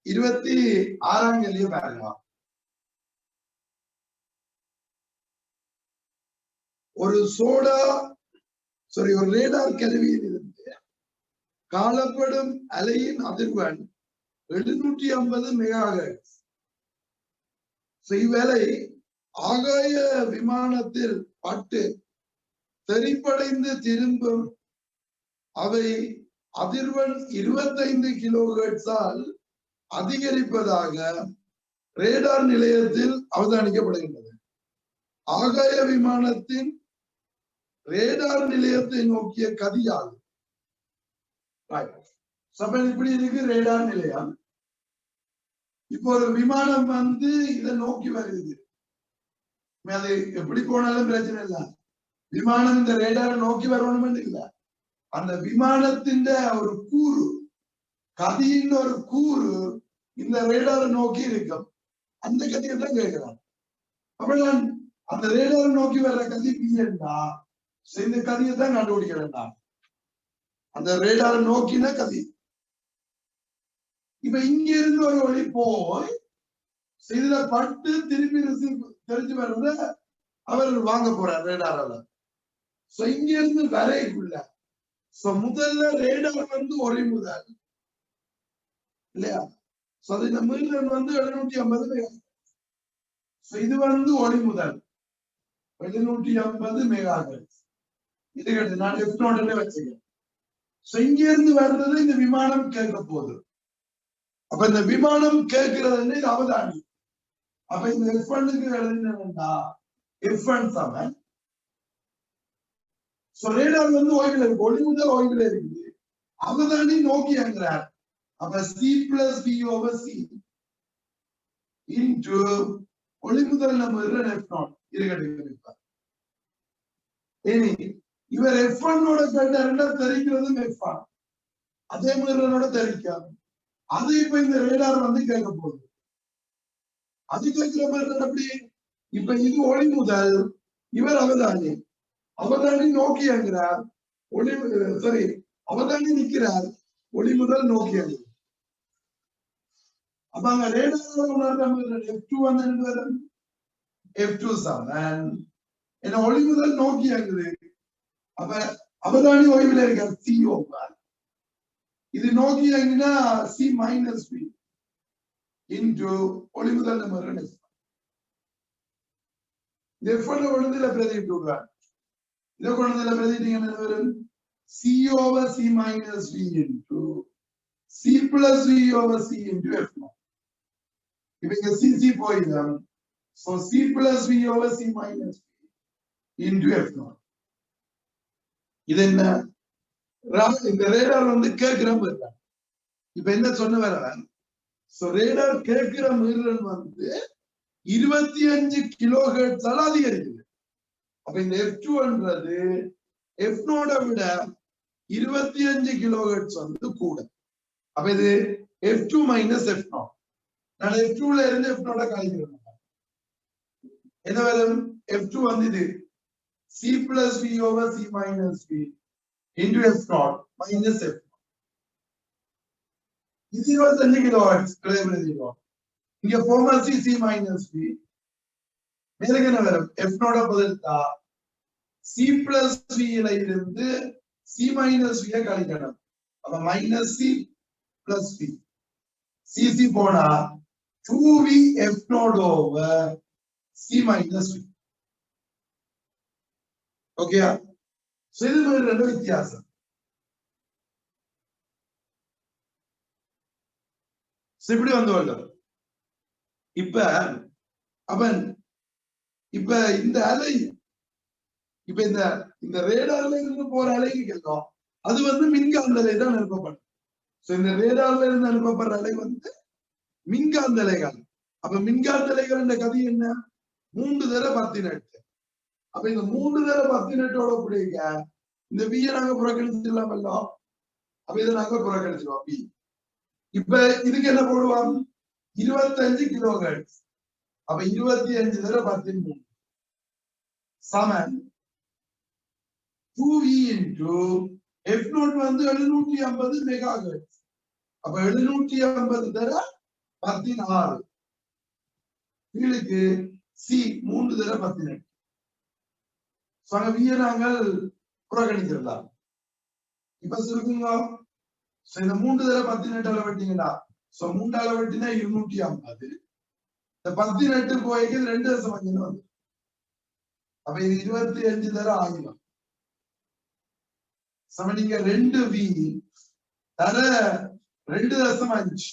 26ஆம் கேள்வியை பாருங்க. ஒரு ரேடார் கருவியில் இருந்து காணப்படும் அலையின் அதிர்வெண் 750 மெகாஹெர்ட்ஸ். இவ்வேளை ஆகாய விமானத்தில் பட்டு தெரிப்படைந்து திரும்பும் அவை அதிர்வெண் 25 கிலோஹெர்ட்ஸால் அதிகரிப்பதாக ரேடார் நிலையத்தில் அவதானிக்கப்படுகின்றது. ஆகாய விமானத்தின் ரேடார் நிலையத்தை நோக்கிய கதியால் இப்படி இருக்கு ரேடார் நிலையம். இப்போ ஒரு விமானம் வந்து இதை நோக்கி வருது. அது எப்படி போனாலும் பிரச்சனை இல்லை. விமானம் இந்த ரேடாரை நோக்கி வரணும்னு இல்லை. அந்த விமானத்தின் ஒரு கூறு, கதியின் ஒரு கூறு இந்த ரேடாரை நோக்கி இருக்கும். அந்த கதியை தான் கேட்கிறான். அப்ப நான் அந்த ரேடாரை நோக்கி வர்ற கதி பின்னா இந்த கதியை தான் கண்டுபிடிக்க வேண்டாம். அந்த ரேடாரை நோக்கின கதி. இப்ப இங்க இருந்து ஒரு ஒளி போய் இதுல பட்டு திருப்பி தெரிஞ்சு வர்றத அவர் வாங்க போறார் ரேடாரால. இங்க இருந்து வரைக்குள்ள முதல்ல ரேடார் வந்து ஒளி முதல் இல்லையா? இந்த மீட்டர் வந்து 750 இது வந்து ஒளி முதல் 750 மெகாஹெர்ட்ஸ். இது கேட்டு நான் F0 வச்சுக்கிறேன். இங்க இருந்து வர்றது இந்த விமானம் கேட்க போகுது. அப்ப இந்த விமானம் கேட்கிறது அவதானி. அப்ப இந்த F1க்கு எழுதினா F1 சமன் ரேடார் வந்து ஓய்வில் இருக்கு, ஒளி முதல் ஓய்வில் இருக்குது. அவதானி நோக்கி அங்கிறார். அப்ப C+V/C இன்டு ஒளி முதல் நம்ம F0 இருக்கட்டும். இனி இவர் F1 கேட்டாருன்னா தெரிக்கிறதும் F1 அதே மாதிரி தெரிக்காது. அது இப்ப இந்த ரேடார் வந்து கேட்க போகுது. அது கேட்கிற மாதிரி அப்படி இப்ப இது ஒளி முதல், இவர் அவதானி. அவதானி நோக்கி அங்கிறார், அவதானி நிற்கிறார், ஒளி முதல் நோக்கி அங்கிறார். அப்ப அங்க ரேடார் உணர்ந்த F2 வந்து F2 சமன் என்ன ஒளி முதல் நோக்கி அங்குது. அப்ப அவதானி ஓய்வில் இருக்கார் C/V. இது நோக்கி அங்கினா C-V இன்டு ஒளி முதல் நம்பர் F1 கொண்டதுல பிரதிட்டு விடுவார். இதை கொண்டதுல பிரதிட்டீங்கன்னா வரும் C/C-V into C+V/C into F0. இப்ப இங்க CC போயிடும். C+V/C minus into F0. இது என்ன? இந்த ரேடார் வந்து கேட்கிற மீறல். இப்ப என்ன சொன்ன வர ரேடார் கேட்கிற மீறல் வந்து 25 கிலோஹெர்ட்ஸால் அதிகரிக்குது. அப்ப இந்த F2ன்றது F0 விட 25 கிலோஹெர்ட்ஸ் வந்து கூட. அப்ப இது F2 மைனஸ் F0. நான் F2ல இருந்து F0 கழிக்கிறேன். என்ன வரும்? F2 வந்து இது C+V/C minus V into F0 minus F0. இது 25 கிலோஹெர்ட்ஸ் கிடையாது. இங்க ஃபார்முலா C minus V. மேலுக்கு என்ன வரும்? F0 பதிலா C+V ல இருந்து C minus V கழிக்கணும். அப்ப minus C plus V. CC போனா 2V F0 over C minus V. Okay, இது ரெண்டு வித்தியாசம். இப்படி வந்து இப்ப அவன் இப்ப இந்த அலை இப்ப இந்த ரேடார்ல இருந்து போற அலைக்கு கேட்கும். அது வந்து மின்காந்த அலை தான் அனுப்பப்படும். இந்த ரேடார்ல இருந்து அனுப்பப்படுற அலை வந்து மின்காந்த அலைகள். அப்ப மின்காந்த அலைகள் என்ற கதை என்ன? 3 தடவை 10 நெட். அப்ப இந்த 3 தடவை 10 நெட்டோட பிடிக்க இந்த வியை நாங்க புறக்கணிச்சிடலாமல்ல. அப்ப இதை நாங்க புறக்கணிச்சிருவோம் பி. இப்ப இதுக்கு என்ன போடுவோம்? 25 கிலோஹெர்ட்ஸ். அப்ப 25 தடவை 10 சமன் 2V into F0 வந்து 750 மெகாஹெர்ட்ஸ். அப்ப 750 தடவை 16 கீழுக்கு சி 3 தர 18 விய நாங்கள் புறக்கணிச்சிடலாம். இப்ப சுருக்குங்க. இந்த 3 தர 18 வெட்டிங்களா? 3 வெட்டினா 250. இந்த 18 போய்க்கு 2.5 வந்து அப்ப இது 25 தர 1000. நீங்க 2V தர 2.5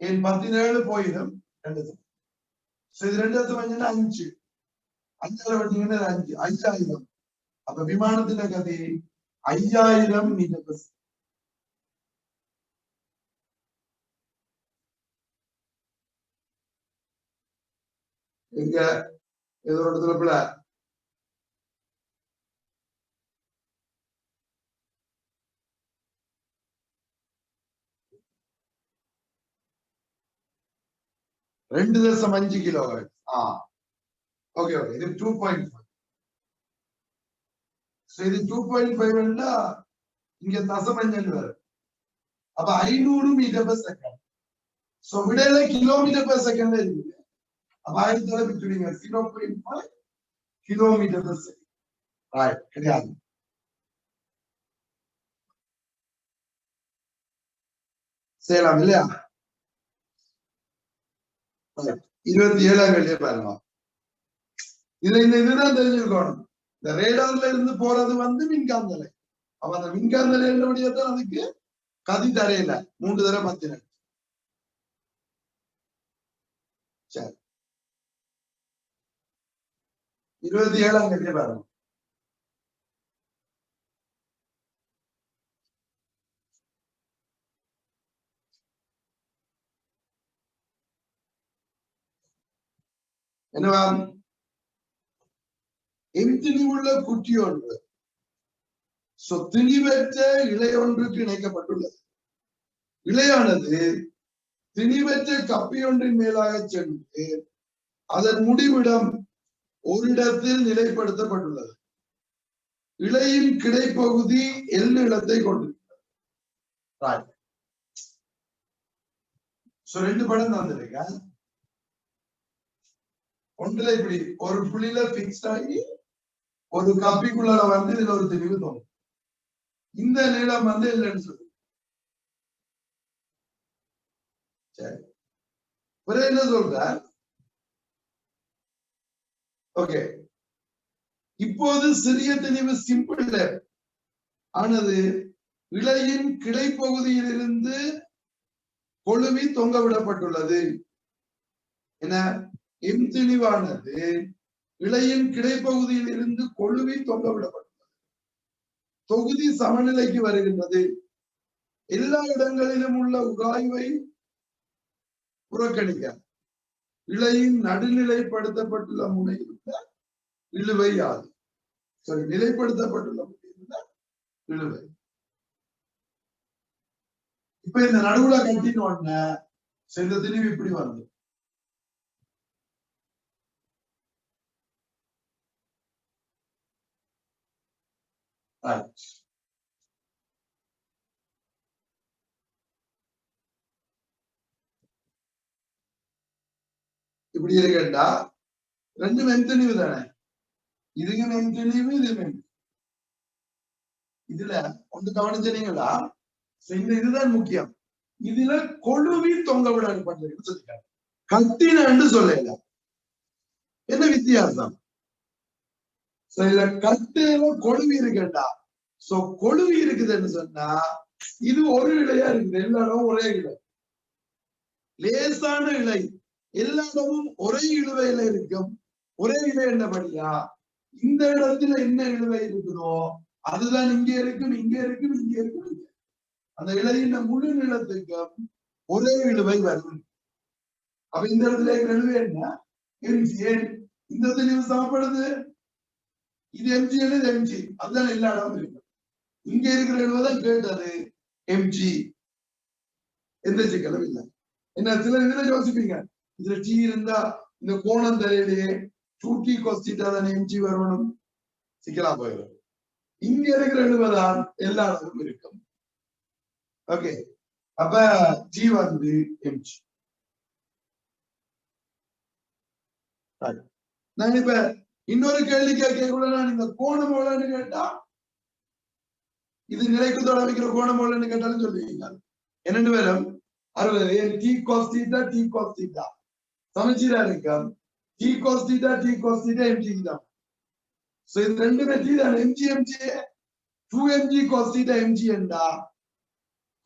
என் 17 போயிடும் 2. இது 2.5 5 5 வெட்டிங்கன்னா 5 5000. அப்ப விமானத்தின கதை 5000 மீட்டர். எங்க ஏதோ ஒரு இடத்துல பிள்ளை 2.5 கிலோஹெர்ட்ஸ். Okay okay. இது 2.5. இது 2.5 இங்க தசமஞ்சல் வரும். அப்ப 500 மீட்டர் பெர் செகண்ட். விடையில கிலோமீட்டர் பெர் செகண்ட் இருக்கு. அப்ப 1000 பிரிச்சுடுங்க. 0.5 கிலோமீட்டர் பெர் செகண்ட். கிடையாது. செய்யலாம் இல்லையா? 27ஆம் கேள்வியை பாருங்க. இதுதான் தெரிஞ்சிருக்கணும். இந்த ரேடார்ல இருந்து போறது மின்காந்த அலை. அப்ப அந்த மின்காந்த அலை என்னபடியாதான் அதுக்கு கதி தரையில 3 தர 18. சரி, 27ஆம் கேள்வியை பாருங்க. என்னவா? திணிவுள்ள குட்டி ஒன்று திணிவற்ற இலையொன்றுக்கு இணைக்கப்பட்டுள்ளது. இலையானது திணிவற்ற கப்பியொன்றின் மேலாக சென்று அதன் முடிவிடம் ஒரு இடத்தில் நிலைப்படுத்தப்பட்டுள்ளது. இலையின் கிடைப்பகுதி எல் இடத்தை கொண்டிருக்கிறது. 2 படம் தந்திருக்க. ஒன்றுல இப்படி ஒரு புள்ளியில பிக்ஸ்ட் ஆகி ஒரு கப்பிக்குள்ள இதுல ஒரு திணிவு தோணும். இந்த நீளம் இல்லைன்னு சொல்லு. சரி, என்ன சொல்ற? ஓகே, இப்போது சிறிய திணிவு சிம்பிள் ஆனது இலையின் கிடைப்பகுதியிலிருந்து கொழுவி தொங்க விடப்பட்டுள்ளது. என திணிவானது இலையின் கிடைப்பகுதியில் இருந்து கொழுவி தொங்க விடப்பட்டுள்ளது. தொகுதி சமநிலைக்கு வருகின்றது. எல்லா இடங்களிலும் உள்ள உராய்வை புறக்கணிக்க இலையின் நடுநிலைப்படுத்தப்பட்டுள்ள முனையில் உள்ள இழுவை யாது? நிலைப்படுத்தப்பட்டுள்ள முனையில் உள்ள இழுவை. இப்ப இந்த நடுவுல கட்டினோட சென்ற திணிவு இப்படி வந்து இப்படி இருக்கா? 2 மென்திணிவு தானே. இதுக்கு மென்திணிவு, இது மென். இதுல ஒன்று கவனிச்சீங்களா? இதுதான் முக்கியம். இதுல கொழுவி தொங்க விடப்பட்டிருக்கு சொல்லிட்டாங்க. கத்தினு சொல்லல. என்ன வித்தியாசம்? இதுல கட்டுல கொழுவி இருக்கா? கொழுவி இருக்குதுன்னு சொன்னா இது ஒரு இலையா இருக்குது. எல்லா இடமும் ஒரே இலை, லேசான இலை. எல்லா இடமும் ஒரே இழுவையில இருக்கும். ஒரே இலை என்னபடியா இந்த இடத்துல என்ன இழுவை இருக்குதோ அதுதான் இங்க இருக்கும், இங்க இருக்கும், இங்க இருக்கும். அந்த இலையின் முழு நிலத்துக்கும் ஒரே இழுவை வரும். அப்ப இந்த இடத்துல இழுவை என்ன? ஏன் இந்த தெளிவு சாப்பிடுது? இது எம்ஜி, இது எம்ஜி. அதுதான் எல்லா இடமும் இருக்கும். இங்க இருக்கிற இழுவைதான் கேட்டது எம்ஜி. எந்த சிக்கலும் இல்லை. என்ன சில இதுல யோசிப்பீங்க, இதுல டி இருந்தா இந்த கோணம் தலையிலேயே 2t cos θ தானே எம்ஜி வரணும். சிக்கலா போயிடும். இங்க இருக்கிற இழுவைதான் எல்லா இடமும் இருக்கும். ஓகே, அப்ப ஜி எம்ஜி. நான் இப்ப இன்னொரு கேள்வி கேட்கக்குள்ள நான் இந்த கோணம் எவ்வளவுன்னு கேட்டா இது நிலைக்கு தொடர்பிக்கிற கோணம் எவ்வளவுன்னு கேட்டாலும் சொல்லுவீங்க. என்னென்னு பேரும் 60 T cos theta T cos theta சமச்சீரா இருக்கும். T cos theta T cos theta mg தான். சோ இது ரெண்டுமே டி தான். Mg mg 2mg cos theta mg என்றா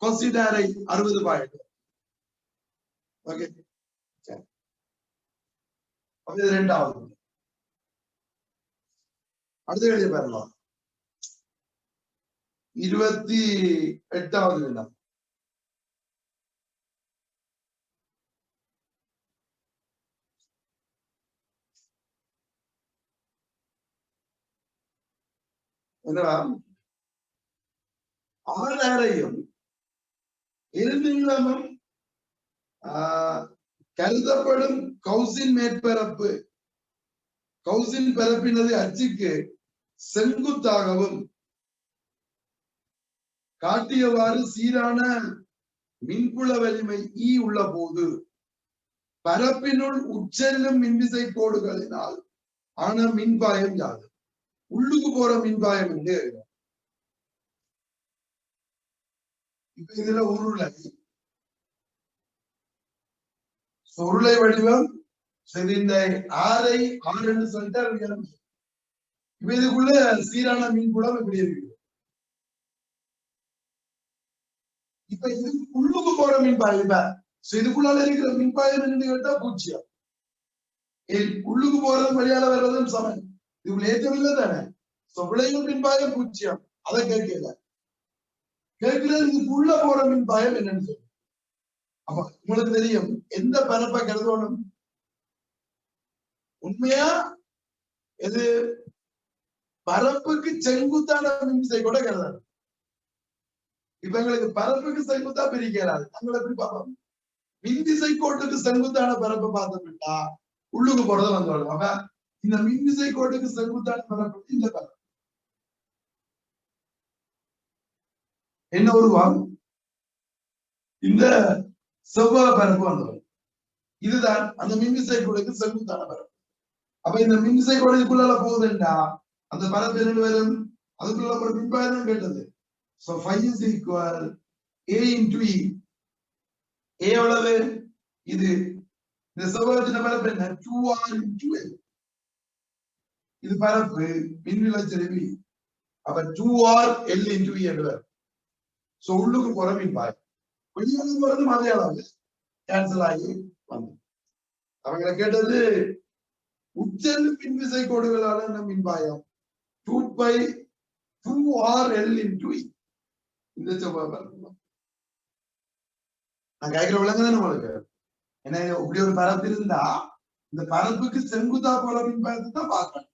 cos theta அரை 60 பாயிண்ட். ஓகே சரி. அப்ப இது இரண்டாவது. அடுத்த கேள்வி பாருங்க. 28வது வினா. என்னடா ஆறாரையும் இருநீளமும் கருதப்படும் கவுசின் மேற்பரப்பு கவுசின் பரப்பினது அச்சுக்கு செங்குத்தாகவும் காட்டியவாறு சீரான மின்புல வலிமை E உள்ள போது பரப்பினுள் உட்செல்லும் மின்விசை கோடுகளினால் ஆன மின்பாயம் யாது? உள்ளுக்கு போற மின்பாயம் என்று இப்ப இதுல உருளை வடிவம் சரி. இந்த ஆரை 6 சொல்லிட்டு இப்ப இதுக்குள்ள சீரான மின்புலம் இப்படி இருக்கு. இப்ப இது உள்ளுக்கு போற மின்பாயம். இப்ப இதுக்குள்ளால இருக்கிற மின்பாயம் என்னன்னு கேட்டா 0. உள்ளுக்கு போறது வழியால வர்றதும் சமன். இதுக்குள்ள ஏற்றமில்லை தானே. விளையும் மின்பாயம் 0. அதை கேட்கல. கேட்கிறது இதுக்குள்ள போற மின்பாயம் என்னன்னு சொல்லு. அப்ப உங்களுக்கு தெரியும் எந்த பரப்பை கருதணும். உண்மையா எது பரப்புக்கு செங்குத்தான மின்விசை கூட கருதணும். இப்ப எங்களுக்கு பரப்புக்கு செங்குத்தா பிரிக்கிறாரு. நாங்கள் எப்படி பார்ப்போம்? மின்விசை கோட்டுக்கு செங்குத்தான பரப்பை பார்த்தோம்னா உள்ளுக்கு போறத வந்துடும். அப்ப இந்த மின்விசை கோட்டுக்கு செங்குத்தான பரப்பு இந்த பரப்பு என்ன உருவாகும்? இந்த செவ்வக பரப்பு வந்துடும். இதுதான் அந்த மின்விசை கோடுக்கு செங்குத்தான பரப்பு. அப்ப இந்த மின்விசை கோடு இதுக்குள்ள போகுதுண்டா அந்த பரப்பு என்ன வரும்? அதுக்குள்ள ஒரு மின்பாயம் கேட்டது. So phi is equal A into E. A எவ்வளவு? இது இந்த செவ்வகத்தின் பரப்பு என்ன? 2R into L. இது பரப்பு மின்விளைச்செறிவு. அப்ப 2R L into E என்று வரும். சோ உள்ளுக்கு போற மின்பாயம் வெளியால போறது அதே அளவு கேன்சல் ஆகி வந்து அவங்களை கேட்டது உச்சல் மின்விசை கோடுகளால என்ன மின்பாயம் 2π2RL into E. இந்த செவ்வக பரப்பு நான் கேட்கிற விளங்க தானே உங்களுக்கு. ஏன்னா இப்படி ஒரு பரப்பு இருந்தா இந்த பரப்புக்கு செங்குத்தா போற மின்பாயத்தை தான் பார்க்கணும்.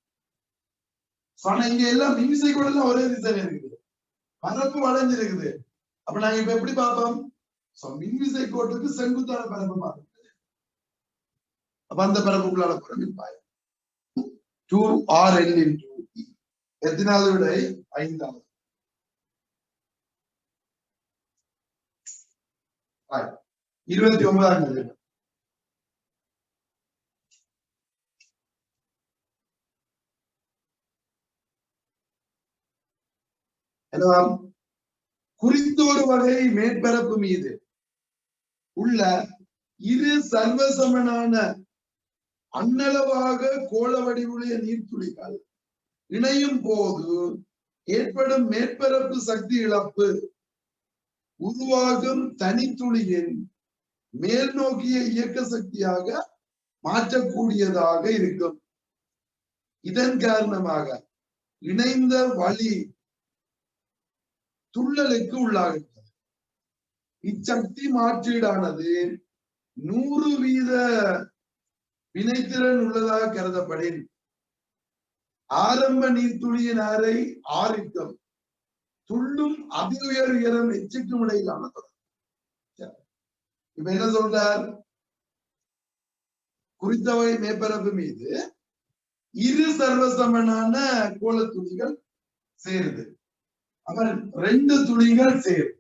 ஆனா இங்க எல்லாம் மின்விசை கோடு எல்லாம் ஒரே திசையில இருக்குது. பரப்பு வளைஞ்சிருக்குது. அப்ப நாங்க இப்ப எப்படி பார்ப்போம்? மின்விசை கோட்டுக்கு செங்குத்தான பரப்பு பார்ப்போம். அப்ப அந்த பரப்புக்குள்ளால போற மின்பாயம் 2RL into E. எத்தனாவது விடை? 5வது. 29வது. குறித்தொரு வகை மேற்பரப்பு மீது உள்ள இரு சர்வசமனான அன்னளவாக கோள வடிவுடைய நீர்த்துளிகள் இணையும் போது ஏற்படும் மேற்பரப்பு சக்தி இழப்பு உருவாகும் தனித்துளியின் மேல் நோக்கிய இயக்க சக்தியாக மாற்றக்கூடியதாக இருக்கும். இதன் காரணமாக இணைந்த வழி துள்ளலுக்கு உள்ளாகின்றது. இச்சக்தி மாற்றீடானது 100% வினைத்திறன் உள்ளதாக கருதப்படின் ஆரம்ப நீர்த்துளியின் அறை 6க்கும் துள்ளும் அதி உயர் உயரம் எச்சுக்கும் இடையிலான தொடர்பு. இப்ப என்ன சொல்றார்? குறித்த வகை மேற்பரப்பு மீது இரு சர்வசமனான கோளத்துளிகள் சேருது. அவன் 2 துளிகள் சேரும்.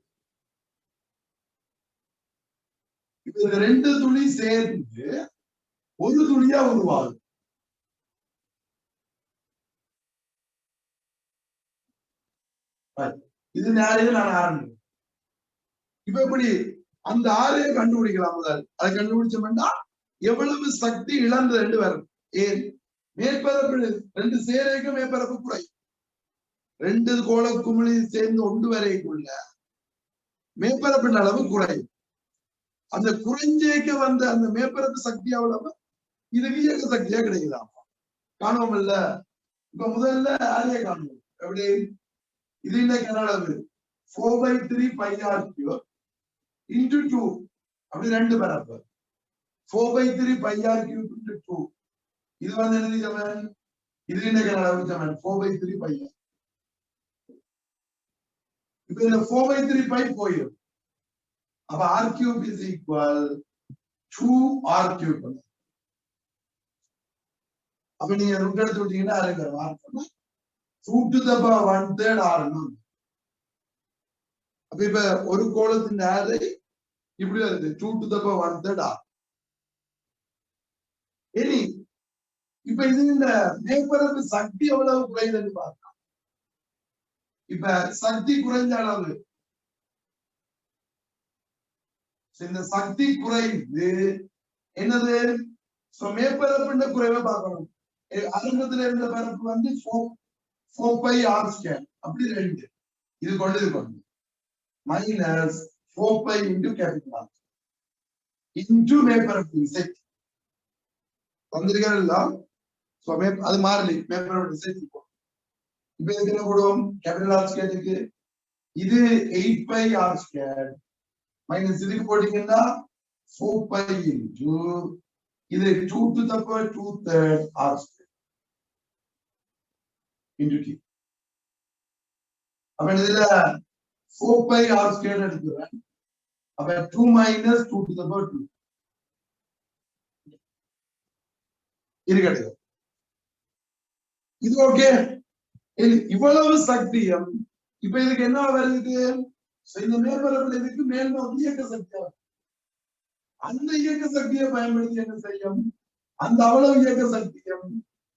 இப்ப 2 துளி சேர்ந்து ஒரு துளியா உருவாகும். இது நேரையும் நான் ஆரம்பிக்கிறேன். இப்ப எப்படி அந்த ஆரையை கண்டுபிடிக்கலாம். முதல் அதை கண்டுபிடிச்சோம்னா எவ்வளவு சக்தி இழந்தது வரும். ஏன் மேற்பரப்பு ரெண்டு சேரைக்கும் மேற்பரப்பு குறை, ரெண்டு கோள குமிழி சேர்ந்து ஒன்று வரைக்குள்ள மேற்பரப்பின் அளவு குறையும். அந்த குறைஞ்சேக்க வந்த அந்த மேற்பரப்பு சக்தி அவ்வளவு இதுக்கு இயக்க சக்தியா கிடைக்குதாம். காணுவோம் இல்ல. இப்ப முதல்ல ஆரையை காணுவோம். எப்படி இது இன்னைக்கு அளவு 4/3 πr³ into 2 அப்படி ரெண்டு பரப்பு 4/3 πr³ into 2. இது வந்து என்ன சமன்? இது இன்னைக்கு அளவு சமன் 4/3 πr. இப்ப இந்த 4/3 π போயிடும். அப்ப r³ is equal 2r³. அப்ப நீங்க ரூட் எடுத்து விட்டீங்கன்னா r 2 to the power 1/3 r. அப்ப இப்ப ஒரு கோளத்தின் ஆரை இப்படி வருது 2 to the power 1/3 r. இனி இப்ப இது இந்த மேற்பரப்பு சக்தி எவ்வளவு குறையுதுன்னு பார்க்கலாம். இப்ப சக்தி குறைஞ்ச அளவு இந்த சக்தி குறைந்து என்னது மேற்பரப்பு குறைவை பார்க்கணும். ஆரம்பத்துல இருந்த பரப்பு வந்து 4πr². அப்படி ரெண்டு இது கொண்டு minus 4π into capital R into மேற்பரப்பு சக்தி வந்திருக்கலாம். அது மாறலி மேற்பரப்பு சக்தி. இப்ப இதுக்கு என்ன போடுவோம்? கேபிட்டல் R²க்கு இது 8πr² மைனஸ் இதுக்கு போட்டீங்கன்னா 4π into இது 2 to the power 2/3 r² into t. அப்ப இதுல 4πr² எடுத்துறேன். அப்ப 2 minus 2 to the power 2 இருக்கட்டும். இது ஓகே. இவ்வளவு சக்தியும் இப்ப இதுக்கு என்ன வருது? இந்த மேற்பரப்புல இதுக்கு மேல் நோக்கி இயக்க சக்தி. அந்த இயக்க சக்தியை பயன்படுத்தி என்ன செய்யும்? அந்த அவ்வளவு இயக்க சக்தியும்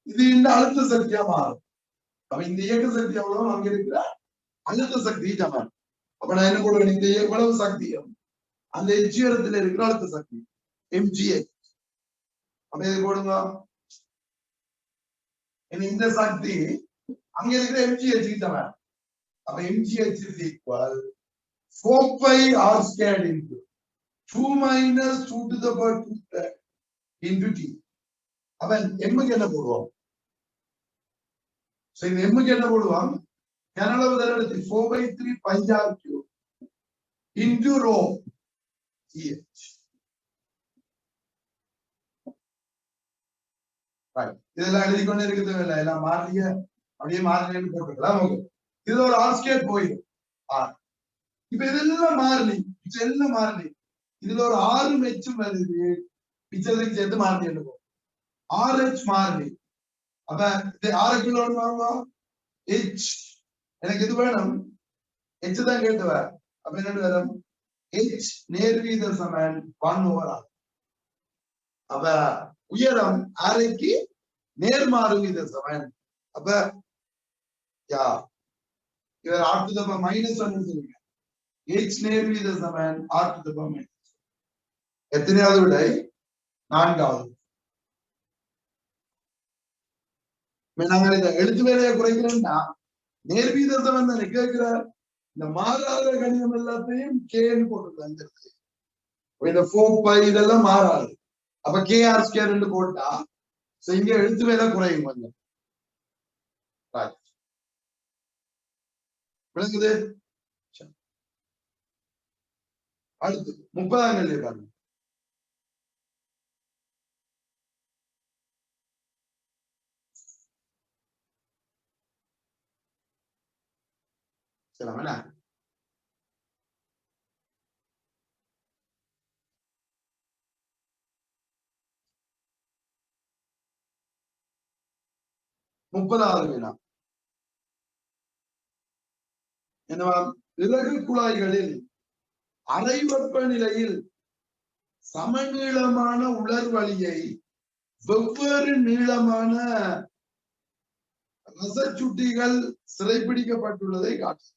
இது இந்த அழுத்த சக்தியா மாறும். அப்ப இந்த இயக்க சக்தி அவ்வளவு அங்க இருக்கிற அழுத்த சக்தி சமம். அப்ப நான் என்ன போடுவேன்? இந்த எவ்வளவு சக்தியும் அந்த எச்சியரத்துல இருக்கிற அழுத்த சக்தி mgh. அப்ப இது போடுங்க. இந்த சக்தி அங்க இருக்கிற mgh சமம். அப்ப mgh is equal 4πr² into 2 minus 2 to the power 2 into t. அப்ப எம்முக்கு என்ன போடுவோம்? இந்த எம்முக்கு என்ன போடுவாங்க? கனளவு தரத்து 4/3 πr³ into rho gh. Right. இதெல்லாம் எழுதி கொண்டே இருக்க தேவையில்லை. எல்லாம் மாறிய அப்படியே மாறினு போட்டுக்கலாம். ஓகே. இது ஒரு r² போயிடும். r. இப்ப இதெல்லாம் மாறலி. இதெல்லாம் மாறலி. இதுல ஒரு 6 மெச்சும் வருது. பிச்சதுக்கு சேர்த்து மாறி எழுதுவோம். RH மாறி. அப்ப இது 6 கிலோ வாங்க. H எனக்கு இது வேணும். H தான் கேட்டுவ. அப்ப என்ன வரும்? H நேர்வீத சமன் 1/r. அப்ப உயரம் அரைக்கு நேர்மாறு வீத சமன். அப்ப யா இவர் r to the power -1 சொல்லுங்க. H நேர்வீத Saman r to the power -1. எத்தனையாவது விடை? 4வது. நாங்கள் இந்த எழுத்து வேலையை குறைக்கிறோம்னா நேர்வீத சமன் தானே கேட்கிறார். இந்த மாறாத கணிதம் எல்லாத்தையும் கேன்னு போட்டுருக்காங்க. இந்த 4π இதெல்லாம் மாறாது. அப்ப kr² போட்டா இங்க எழுத்து வேலை குறையும் கொஞ்சம். விளங்குது? அடுத்து 30ஆம் கேள்வி பாருங்க. சரிங்களா? முப்பதாவது வினா என்னவா? இறகு குழாய்களில் அரை வெப்பநிலையில் சமநீளமான உலர் வழியை வெவ்வேறு நீளமான ரசச்சுட்டிகள் சிறைப்பிடிக்கப்பட்டுள்ளதை காட்டு.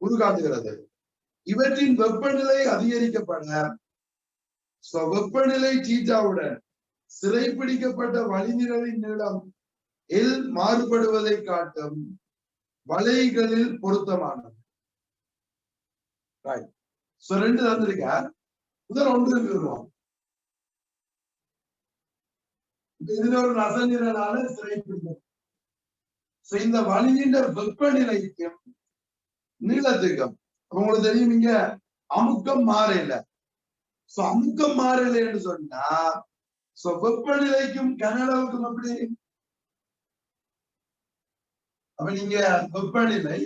உருகாட்டுகிறது. இவற்றின் வெப்பநிலை அதிகரிக்கப்பட வெப்பநிலை தீட்டாவுடன் சிறைப்பிடிக்கப்பட்ட வழிநிழலின் நீளம் எல் மாறுபடுவதை காட்டும் வளைகளில் பொருத்தமானது. ரெண்டு தந்திருக்க முதல் ஒன்று நிறுவனம். இதுல ஒரு ரசநிழலால சிறைப்பிடிக்கும். இந்த வழியின் வெப்பநிலைக்கும் நீளத்துக்கும் உங்களுக்கு தெரியும் இங்க அமுக்கம் மாறல. அமுக்கம் மாறலைன்னு சொன்னா வெப்பநிலைக்கும் கனளவுக்கும் எப்படி? அப்ப நீங்க வெப்பநிலை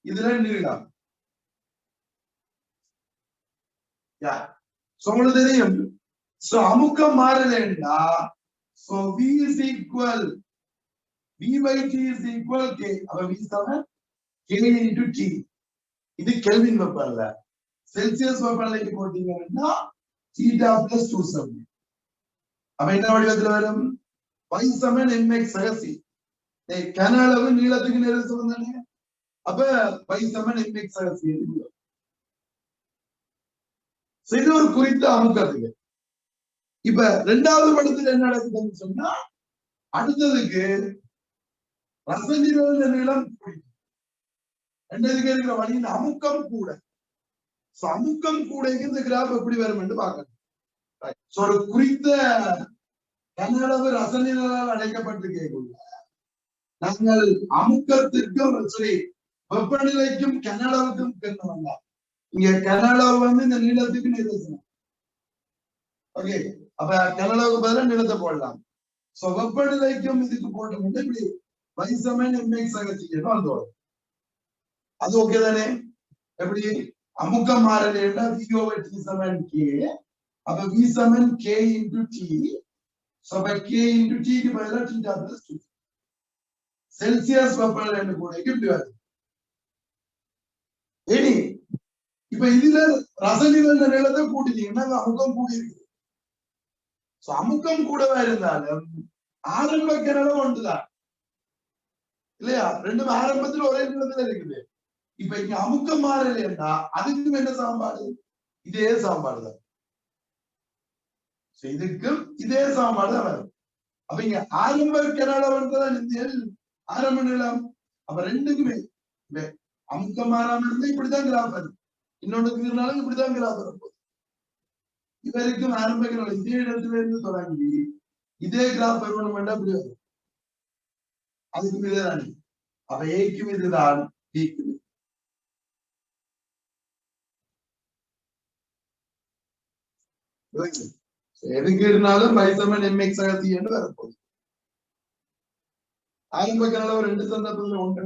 இதுல நீளம் உங்களுக்கு தெரியும். அமுக்கம் மாறலைன்னா V is equal V by T is equal K. அப்ப V சமம் K into T. இது கெல்வின் வெப்பநிலை. செல்சியஸ் வெப்பநிலைக்கு போட்டீங்கன்னா theta plus 270. அப்ப என்ன வடிவத்துல வரும்? Y சமம் mx சகசி. கன அளவு நீளத்துக்கு நேர சமம் தானே. அப்ப Y சமம் mx சகசி. இது ஒரு குறித்த அமுக்கத்துக்கு. இப்ப ரெண்டாவது படத்துல என்ன நடக்குதுன்னு சொன்னா அடுத்ததுக்கு ரசநிழல் நீளம் ரெண்டதுக்கு இருக்கிற வழியின் அமுக்கம் கூட. அமுக்கம் கூட இந்த கிராஃப் எப்படி வரும் என்று பார்க்கணும். ஒரு குறித்த கன அளவு ரசநிழலால் அடைக்கப்பட்டிருக்கக்குள்ள நாங்கள் அமுக்கத்திற்கும் சரி வெப்பநிலைக்கும் கன அளவுக்கும் கேட்கணும். இங்க கன அளவு வந்து இந்த நீளத்துக்கு நிர்வசனம். ஓகே, அப்ப கன அளவுக்கு பதிலா நீளத்தை போடலாம். வெப்பநிலைக்கும் இதுக்கு போட்டோம்னா இப்படி Y சமம் mx சகசிக்கணும் அது வரும். அது ஓகே தானே? எப்படி அமுக்கம் மாறலைன்னா V over T சமம் K. அப்ப V சமம் K into T. அப்ப K into T க்கு பதிலா theta plus 2. செல்சியஸ் வெப்பநிலை கூட இப்படி வருது. இனி இப்ப இதுல ரசநிழல் நீளத்தை கூட்டிட்டீங்கன்னா அமுக்கம் கூடி இருக்குது. அமுக்கம் கூடவா இருந்தாலும் ஆரம்ப கனளவு ஒன்றுதான் இல்லையா? ரெண்டும் ஆரம்பத்துல ஒரே நீளத்துல இருக்குது. இப்ப இங்க அமுக்கம் மாறலைன்னா அதுக்கும் என்ன சாம்பாடு? இதே சாம்பாடுதான். இதுக்கும் இதே சாம்பாடுதான் வரும். அப்ப இங்க ஆரம்ப கனளவுதான் இந்த ஆரம்ப நீளம். அப்ப ரெண்டுக்குமே அமுக்கம் மாறாம இருந்தா இப்படிதான் கிராஃப் வரும். இன்னொன்னுக்கு இருந்தாலும் இப்படிதான் கிராஃப் வரும். இவருக்கும் ஆரம்ப கனளவு இதே இடத்துல இருந்து தொடங்கி இதே கிராஃப் வரணும் அப்படி வரும். அதுக்கும் இதேதான். அப்ப ஏக்கும் இதுதான், பிக்கும் எதுக்கு இருந்தாலும் Y சமம் mx சகசி என்று வரப்போகுது. ஆரம்ப கனளவு ரெண்டு சந்தர்ப்பத்துல ஒன்று